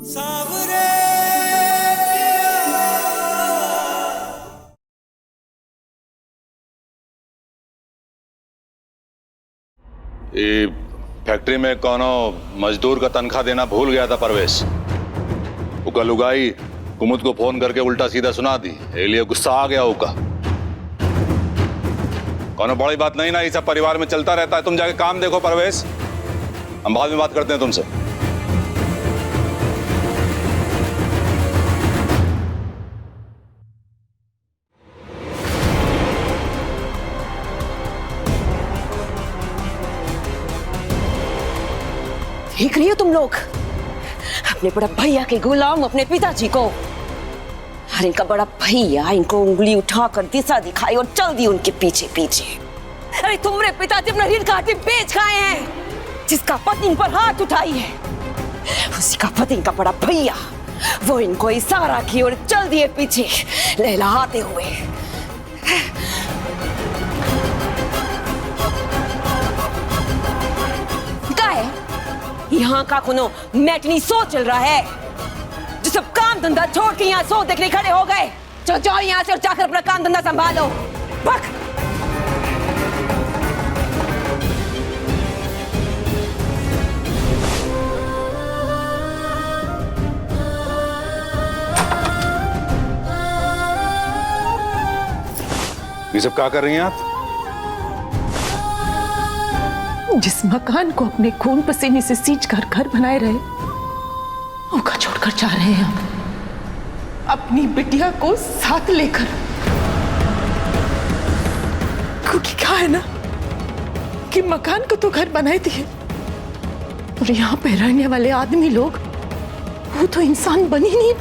सावरे ये फैक्ट्री में कोनो मजदूर का तनख्वाह देना भूल गया था परवेश। उका लुगाई कुमुद को फोन करके उल्टा सीधा सुना दी, इसलिए गुस्सा आ गया उका। कोनो बड़ी बात नहीं ना, ये सब परिवार में चलता रहता है। तुम जाके काम देखो परवेश, हम बाद में बात करते हैं तुमसे। देख रही हो तुम लोग अपने बड़ा भैया के गुलाम अपने पिताजी को, और इनका बड़ा भैया इनको उंगली उठाकर दिशा दिखाई और चल दी उनके पीछे पीछे। अरे तुम्हारे पिताजी अपना रीढ़ का हड्डी बेच खाए हैं, जिसका पति इन पर हाथ उठाई है उसी का पति इनका बड़ा भैया, वो इनको इशारा किए और चल दिए पीछे लहलहाते हुए। यहाँ का कोनो मैटनी शो चल रहा है, जो सब काम धंधा छोड़ के यहाँ शो देखने खड़े हो गए। चलो जाओ यहाँ से और जाकर अपना काम धंधा संभालो। भाग। ये सब क्या कर रही हैं आप? जिस मकान को अपने खून पसीने से सींच कर घर बनाए रहे, उनका छोड़कर जा रहे हैं हम, अपनी बिटिया को साथ लेकर। क्योंकि क्या है ना कि मकान को तो घर बनाए दिए, और यहाँ पे रहने वाले आदमी लोग वो तो इंसान बन ही नहीं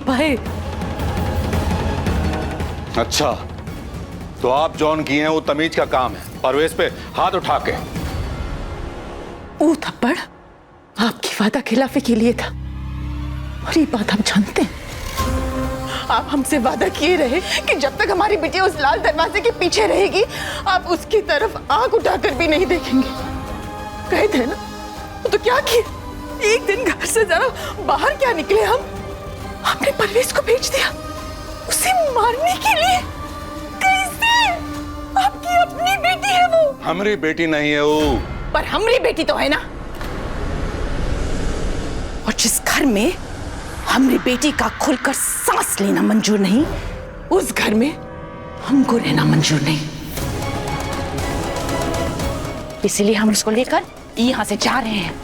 पाए। अच्छा, तो आप जॉन किए हैं वो तमीज का काम है, परवेश पे हाथ उठा के। वो थप्पड़ आपकी वादा खिलाफी के लिए था, और ये बात हम जानते हैं। आप हमसे वादा किए रहे कि जब तक हमारी बिटिया उस लाल दरवाजे के पीछे रहेगी, आप उसकी तरफ आंख उठाकर भी नहीं देखेंगे। कहे थे ना, तो क्या किया? एक दिन घर से जरा बाहर क्या निकले हम, आपने परवेश को भेज दिया उसे मारने के लिए। आपकी अपनी बेटी है वो। हमारी बेटी नहीं है वो, पर हमारी बेटी तो है ना। और जिस घर में हमारी बेटी का खुलकर सांस लेना मंजूर नहीं, उस घर में हमको रहना मंजूर नहीं। इसलिए हम उसको लेकर यहाँ से जा रहे हैं,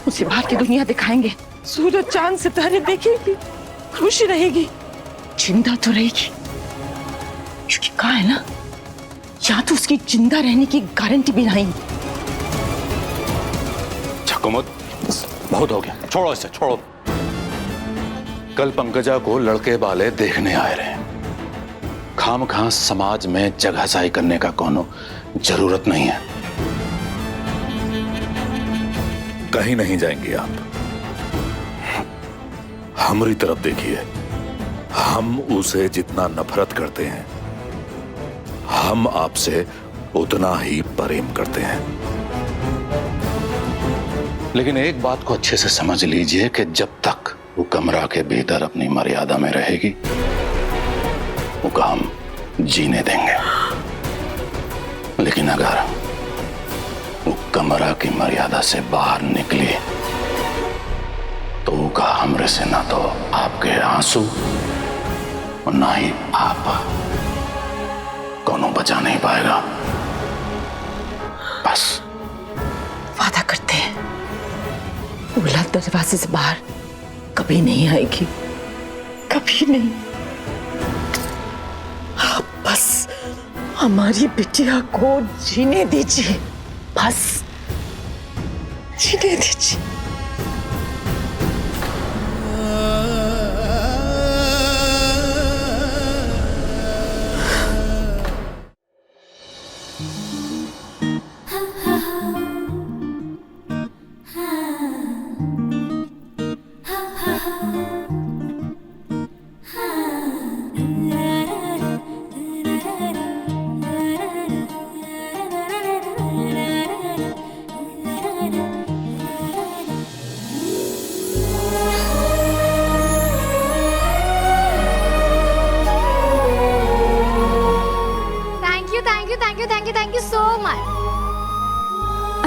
उसे बाहर की दुनिया दिखाएंगे। सूरज चांद सितारे देखेगी, खुश रहेगी, जिंदा तो रहेगी। क्योंकि कहा है ना, या तो उसकी जिंदा रहने की गारंटी भी नहीं। कुमुद, बहुत हो गया, छोड़ो इसे, छोड़ो। कल पंकजा को लड़के वाले देखने आए रहे, खामखा समाज में जगहसाई करने का कोनो जरूरत नहीं है। कहीं नहीं जाएंगे आप, हमारी तरफ देखिए। हम उसे जितना नफरत करते हैं, हम आपसे उतना ही प्रेम करते हैं। लेकिन एक बात को अच्छे से समझ लीजिए कि जब तक वो कमरा के भीतर अपनी मर्यादा में रहेगी, वो काम जीने देंगे। लेकिन अगर वो कमरा की मर्यादा से बाहर निकली, तो वो का हमरे से ना तो आपके आंसू और ना ही आप कौनों बचा नहीं पाएगा। बस वादा करते हैं, वो लाल दरवाजे से बाहर कभी नहीं आएगी, कभी नहीं। आप बस हमारी बिटिया को जीने दीजिए, बस जीने दीजिए।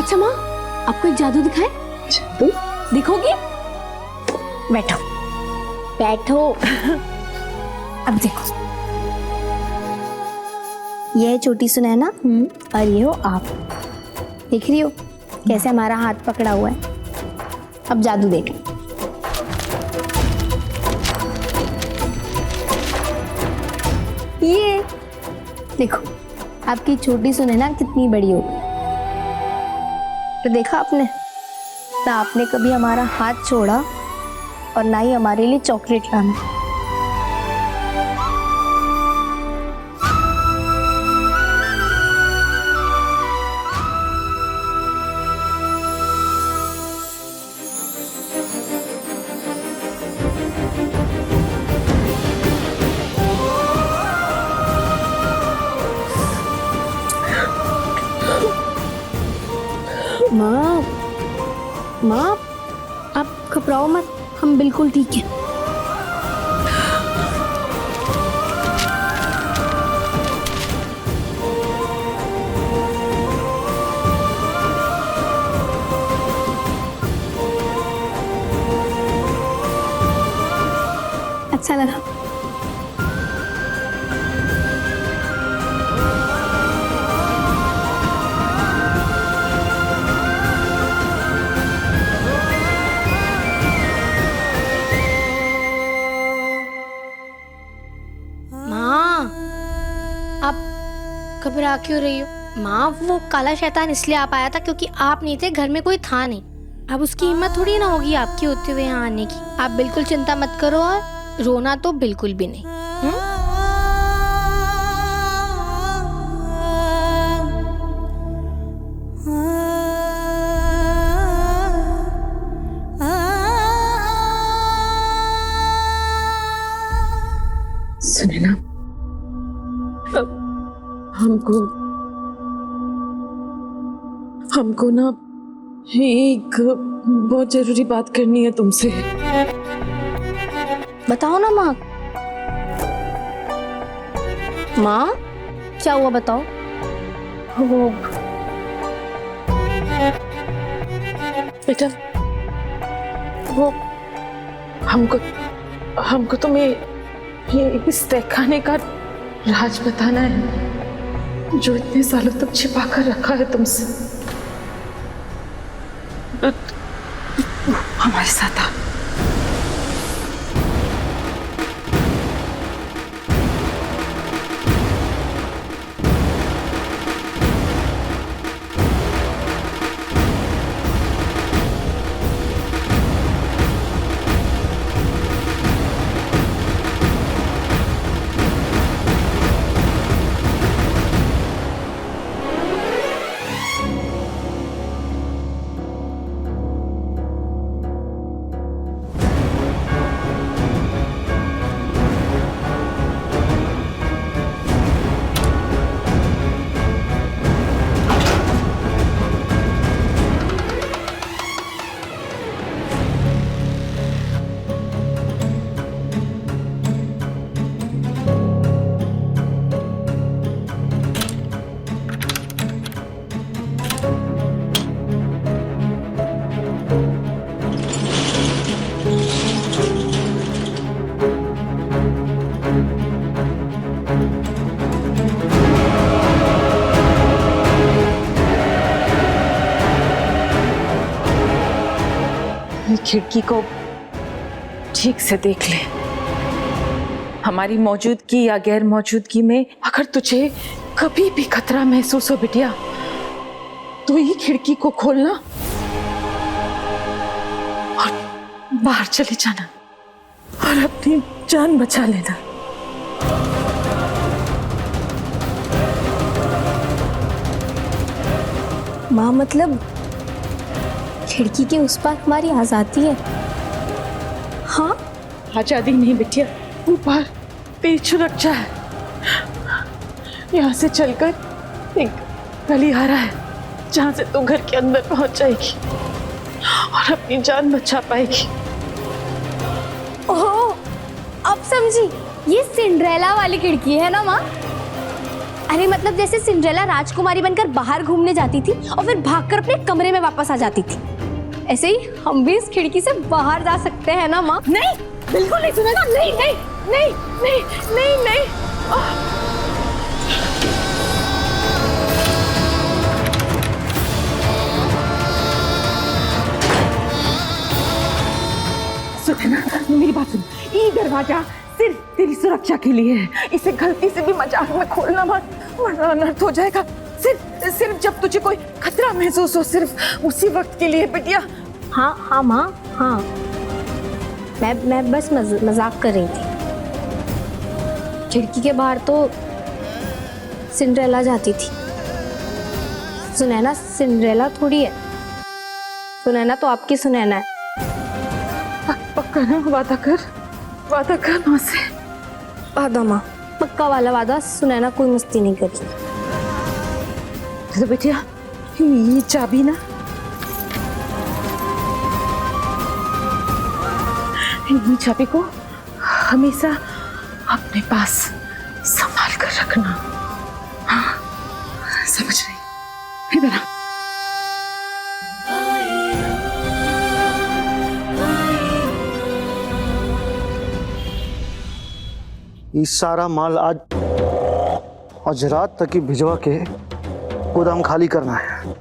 अच्छा माँ, आपको एक जादू दिखाए? जादू? दिखोगी? बैठो बैठो। अब देखो, ये है छोटी सुनैना और ये हो आप। देख रही हो कैसे हमारा हाथ पकड़ा हुआ है? अब जादू देख लो। ये देखो, आपकी छोटी सुनैना कितनी बड़ी हो गई। तो देखा आपने, ना आपने कभी हमारा हाथ छोड़ा और ना ही हमारे लिए चॉकलेट लाना। माँ, माँ, आप घबराओ मत, हम बिल्कुल ठीक हैं। अच्छा लगा? घबरा क्यों रही हो माँ? वो काला शैतान इसलिए आ पाया था क्योंकि आप नहीं थे, घर में कोई था नहीं। अब उसकी हिम्मत थोड़ी ना होगी आपके होते हुए यहाँ आने की। आप बिल्कुल चिंता मत करो और रोना तो बिल्कुल भी नहीं। सुने ना, हमको ना एक बहुत जरूरी बात करनी है तुमसे। बताओ ना माँ। माँ, क्या हुआ बताओ। वो बेटा, वो हमको तुम्हें ये इस तहखाने का राज बताना है जो इतने सालों तक छिपा कर रखा है तुमसे। हमारे साथ आ। खिड़की को ठीक से देख ले। हमारी मौजूदगी या गैर मौजूदगी में अगर तुझे कभी भी खतरा महसूस हो बिटिया, तो ये खिड़की को खोलना और बाहर चले जाना और अपनी जान बचा लेना। माँ, मतलब खिड़की के उस पार हमारी आजादी है? हाँ, आजादी नहीं बिटिया, ऊपर पीछे रख जाए। यहाँ से चलकर एक गली आ रहा है जहाँ से तू घर के अंदर पहुंच जाएगी और अपनी जान बचा पाएगी। ओह, अब समझी, ये सिंड्रेला वाली खिड़की है ना माँ? अरे मतलब जैसे सिंड्रेला राजकुमारी बनकर बाहर घूमने जाती थी और फिर भागकर अपने कमरे में वापस आ जाती थी, ऐसे ही हम भी इस खिड़की से बाहर जा सकते हैं ना माँ? नहीं, बिल्कुल नहीं सुनेगा। नहीं नहीं नहीं नहीं नहीं नहीं। सुने ना, मेरी बात सुन। ये दरवाजा सिर्फ तेरी सुरक्षा के लिए है। इसे गलती से भी मजाक में खोलना मत, वरना अनर्थ हो जाएगा। सिर्फ जब तुझे कोई खतरा महसूस हो, सिर्फ उसी वक्त के लिए बिटिया। हाँ हाँ माँ, हाँ। मैं बस मजाक कर रही थी। खिड़की के बाहर तो सिंड्रेला जाती थी। सुनैना सिंड्रेला थोड़ी है, सुनैना तो आपकी सुनैना है। पक्का ना? वादा कर माँ से। वादा माँ, पक्का वाला वादा। सुनैना कोई मस्ती नहीं करी। तो बेटिया ये चाबी ना, ये चाबी को हमेशा अपने पास संभाल कर रखना। हाँ, समझ रही? इधर आ। ये सारा माल आज रात तक ही भिजवा के गोदाम खाली करना है।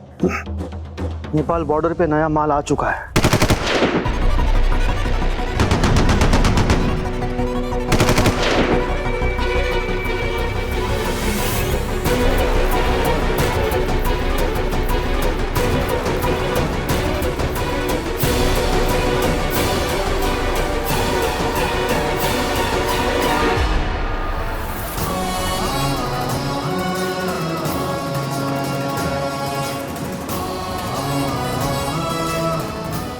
नेपाल बॉर्डर पे नया माल आ चुका है।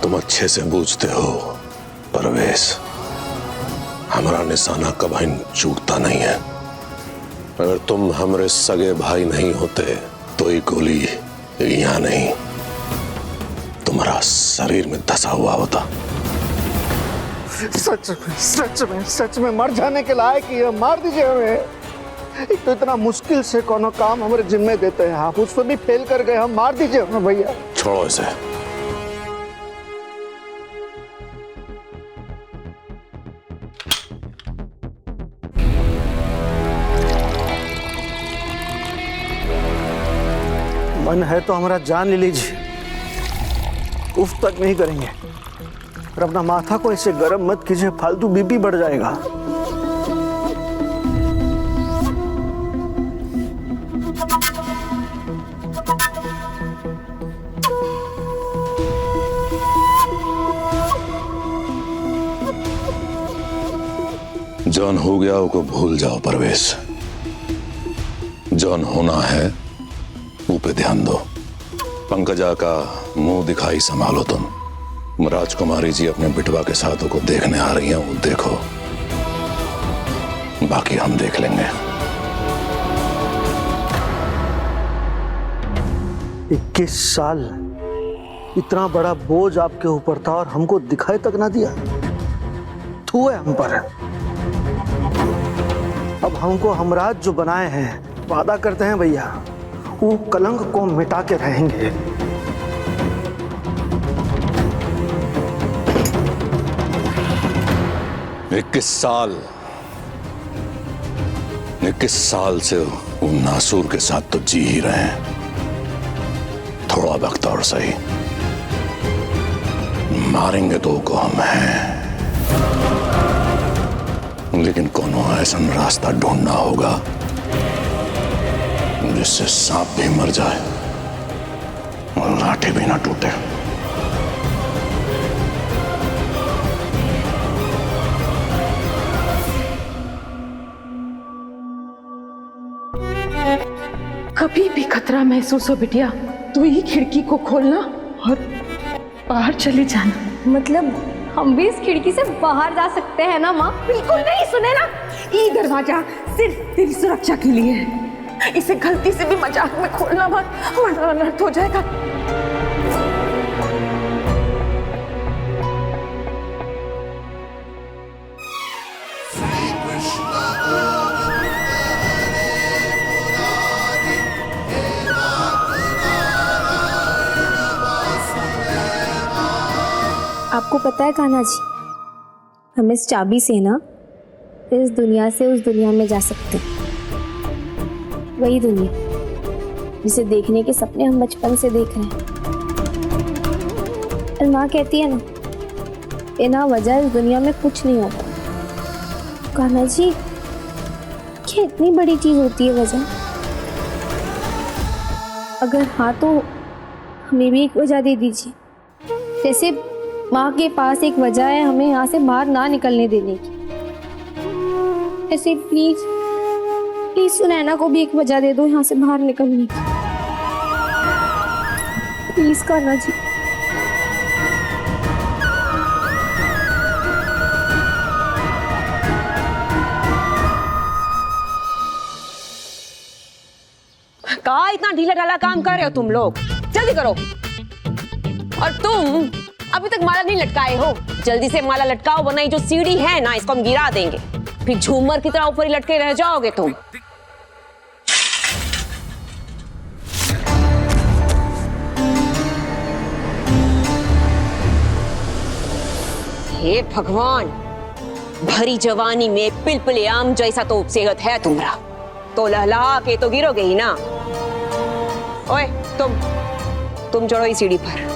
तुम अच्छे से बूझते हो परवेश, हमारा निशाना कभी चूकता नहीं है। अगर तुम हमारे सगे भाई नहीं होते तो ये गोली यहाँ नहीं, तुम्हारा शरीर में धसा हुआ होता। सच में मर जाने के लायक ही है। मार दीजिए हमें। एक तो इतना मुश्किल से कोनो काम हमारे जिम्मे देते हैं आप, उसमें भी फेल कर गए। हम मार दीजिए हमें भैया। छोड़ो इसे। मन है तो हमारा जान ले लीजिए, उफ तक नहीं करेंगे। और अपना माथा को ऐसे गर्म मत कीजिए, फालतू बीपी बढ़ जाएगा। जौन हो गया वो को भूल जाओ परवेश, जौन होना है वो पे ध्यान दो। पंकजा का मुंह दिखाई संभालो तुम। राजकुमारी जी अपने बिटवा के साथों को देखने आ रही हैं, वो देखो, बाकी हम देख लेंगे। 21 साल इतना बड़ा बोझ आपके ऊपर था और हमको दिखाई तक ना दिया। थू है हम पर। अब हमको हमराज जो बनाए हैं, वादा करते हैं भैया वो कलंक को मिटा के रहेंगे। इक्कीस साल से वो नासूर के साथ तो जी ही रहे हैं। थोड़ा वक्त और सही, मारेंगे तो को हम हैं, लेकिन कोनो ऐसा रास्ता ढूंढना होगा जिससे सांप भी मर जाए और लाठी भी ना टूटे। कभी भी खतरा महसूस हो बिटिया तो ये खिड़की को खोलना और बाहर चले जाना। मतलब हम भी इस खिड़की से बाहर जा सकते हैं ना माँ? बिल्कुल नहीं। सुने ना, ये दरवाजा सिर्फ तेरी सुरक्षा के लिए है। इसे गलती से भी मजाक में खोलना मत, वरना अनर्थ हो जाएगा। आपको पता है कान्हा जी, हम इस चाबी से ना इस दुनिया से उस दुनिया में जा सकते हैं। वही दुनिया जिसे देखने के सपने हम बचपन से देख रहे हैं। और माँ कहती है ना, बिना वजह इस दुनिया में कुछ नहीं होता। कान्हा जी, क्या इतनी बड़ी चीज होती है वजह? अगर हाँ तो हमें भी एक वजह दे दीजिए, जैसे माँ के पास एक वजह है हमें यहाँ से बाहर ना निकलने देने की। ऐसे प्लीज प्लीज सुनैना को भी एक वजह दे दो यहाँ से बाहर निकलने की। प्लीज कान्हा जी। कहा इतना ढीला ढाला काम कर रहे हो तुम लोग? जल्दी करो। और तुम अभी तक माला नहीं लटकाए हो, जल्दी से माला लटकाओ, वरना ये जो सीढ़ी है ना इसको हम गिरा देंगे, फिर झूमर की तरह ऊपर ही लटके रह जाओगे तुम। हे भगवान, भरी जवानी में पिलपिल आम जैसा तो सेहत है तुम्हारा, तो लहला के तो गिरोगे ही ना। ओए तुम चढ़ो इस सीढ़ी पर।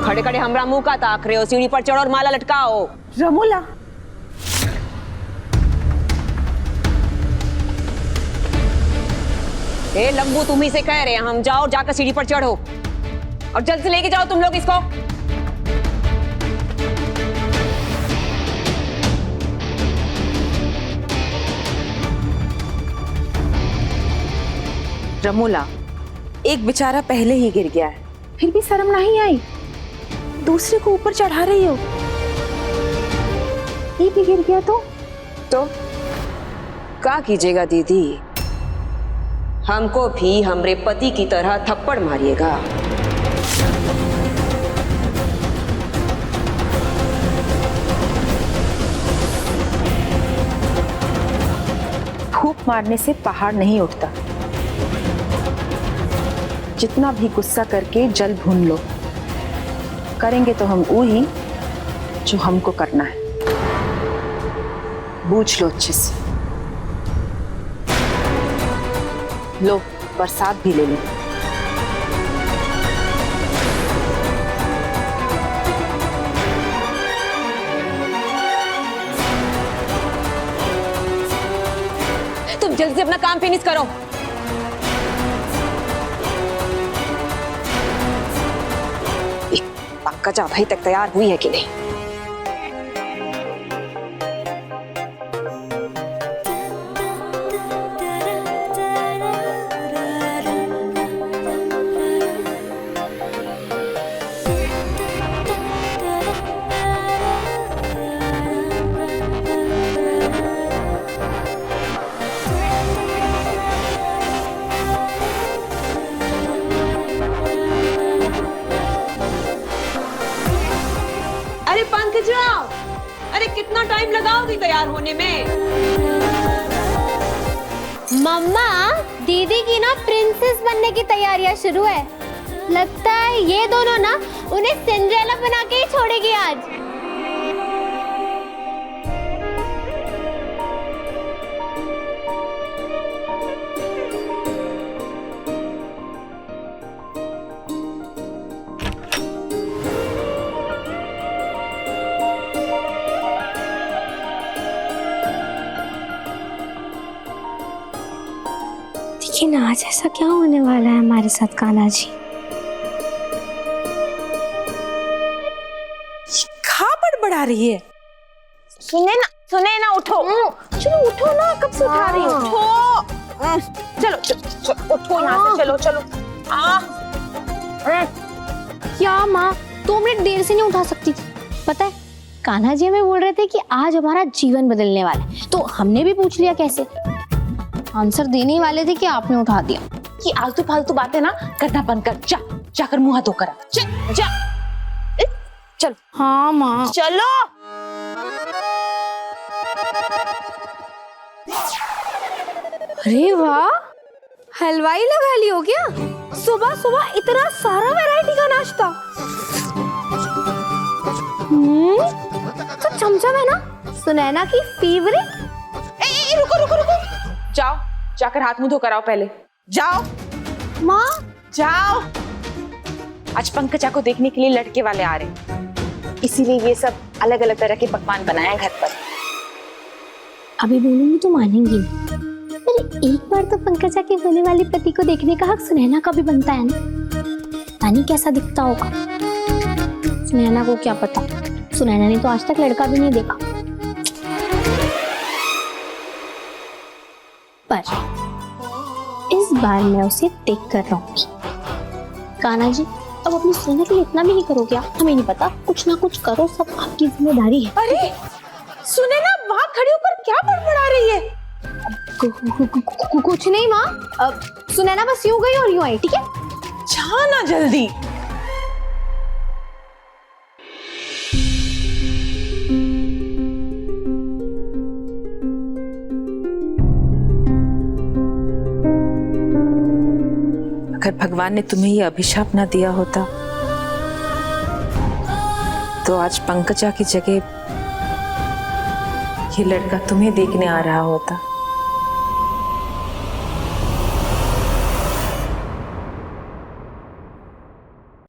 खड़े खड़े हमरा मुंह का ताक रहे हो, सीढ़ी पर चढ़ो और माला लटकाओ। रमोला, ए लंबू, तुम ही से कह रहे हैं हम, जाओ जाकर सीढ़ी पर चढ़ो और जल्द से लेके जाओ तुम लोग इसको। रमोला, एक बेचारा पहले ही गिर गया है, फिर भी शर्म नहीं आई? दूसरे को ऊपर चढ़ा रही हो। ये भी गिर गया तो क्या कीजिएगा दीदी? हमको भी हमरे पति की तरह थप्पड़ मारिएगा? धूप मारने से पहाड़ नहीं उठता। जितना भी गुस्सा करके जल भून लो, करेंगे तो हम वो ही जो हमको करना है। बूझ लो अच्छे से। लो, बरसात भी ले लो। तुम जल्दी से अपना काम फिनिश करो। पक्का जा भाई तक तैयार हुई है कि नहीं? अरे पंकजा, अरे कितना टाइम लगाओगी तैयार होने में? मम्मा, दीदी की ना प्रिंसेस बनने की तैयारियां शुरू है। लगता है ये दोनों ना उन्हें सिंड्रेला बना के ही छोड़ेगी आज। लेकिन आज ऐसा क्या होने वाला है हमारे साथ कान्हा जी? कहाँ बड़बड़ा रही है? सुने ना, उठो। चलो उठो ना, कब से उठा रही हो? उठो। चलो उठो यहाँ से, चलो। क्या माँ, 2 मिनट देर से नहीं उठा सकती थी? पता है कान्हा जी हमें बोल रहे थे कि आज हमारा जीवन बदलने वाला है, तो हमने भी पूछ लिया कैसे। आंसर देने ही वाले थे कि आपने उठा दिया। कि आलतू फालतू बातें ना करना बंद कर। जाकर मुंह धो कर जा। चलो। हाँ माँ। चलो। अरे वाह, हलवाई लगा ली हो क्या? सुबह सुबह इतना सारा वैरायटी का नाश्ता। तो चमचम है ना सुनैना की फेवरेट। ए, रुको रुको रुको, जाओ जाकर हाथ मुंह धोकर आओ पहले, जाओ माँ जाओ। आज पंकजा को देखने के लिए लड़के वाले आ रहे हैं, इसीलिए ये सब अलग अलग तरह के पकवान बनाए हैं घर पर। अभी बोलूंगी तो मानेंगी नहीं। अरे एक बार तो पंकजा के होने वाले पति को देखने का हक सुनैना का भी बनता है ना। यानी कैसा दिखता होगा सुनैना को क्या पता। सुनैना ने तो आज तक लड़का भी नहीं देखा। पर इस बार मैं उसे देख कर रहूंगी। कान्हा जी अब अपनी सुनैना के लिए इतना भी नहीं करोगे आप? हमें नहीं पता, कुछ ना कुछ करो, सब आपकी जिम्मेदारी है। अरे सुने ना, वहां खड़ी होकर क्या बड़बड़ा रही है? कुछ नहीं माँ, सुनैना बस यूं गई और यूं आई, ठीक है? जाना जल्दी। अगर भगवान ने तुम्हें ये अभिशाप ना दिया होता तो आज पंकजा की जगह ये लड़का तुम्हें देखने आ रहा होता।